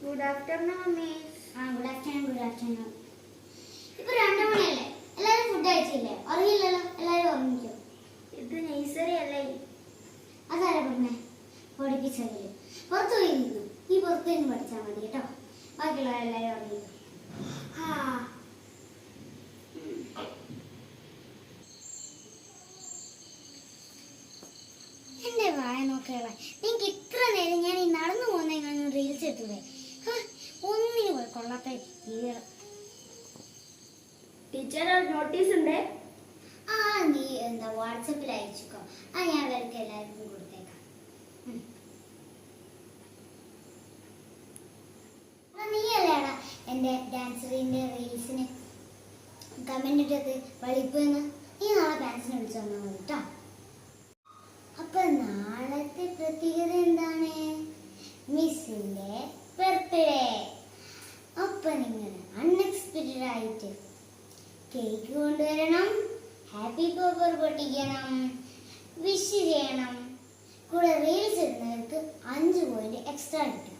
Good afternoon miss. Good afternoon, good afternoon. ഇപ്പൊ 2 മണിയല്ലേ? എല്ലാരും food കഴിച്ചില്ലേ? അറിയില്ലല്ലോ, എല്ലാരും ഉറങ്ങിക്കോ. ഇത് നഴ്സറി അല്ലേ? അതാരാ പറഞ്ഞേ? പഠിപ്പിച്ചതില് പുറത്തു പോയി നിൽക്കും. നീ പുറത്തു നിന്ന് പഠിച്ചാൽ മതി കേട്ടോ. ബാക്കിയുള്ളവരെല്ലാരും ഉറങ്ങിക്കോ. എന്റെ വായ നോക്കിയാ നിങ്ങൾക്ക് ഇത്ര നേരം ഞാൻ ഈ നടന്നു പോകുന്ന റീൽസ് എടുത്തൂടെ? ഒന്നിനു പോയി കൊള്ളാത്ത ടീച്ചർ നോട്ടീസ് ഉണ്ട്. നീ എന്താ വാട്സപ്പിൽ അയച്ചോ. ഞാൻ അവർക്ക് എല്ലാവർക്കും കൊടുത്തേക്കാം. നീ അല്ലേടാ എന്റെ ഡാൻസറിന്റെ റീൽസിന് കമന്റ് ഇട്ടത് വളിപ്പെന്ന്. നീ നാളെ ഡാൻസിനെ വിളിച്ചു തന്നാൽ മതി കേട്ടോ. അപ്പൊ നാളത്തെ പ്രത്യേകത എന്താണ്? മിസ്സിന്റെ ബർത്ത്ഡേ. അപ്പൊ നിങ്ങൾ അൺഎക്സ്പെക്റ്റഡ് ആയിട്ട് കേക്ക് കൊണ്ടുവരണം, ഹാപ്പി പേപ്പർ പൊട്ടിക്കണം, വിഷ് ചെയ്യണം. കൂടെ റീൽസ് ഇടുന്നവർക്ക് 5 പോയിന്റ് എക്സ്ട്രാ കിട്ടും.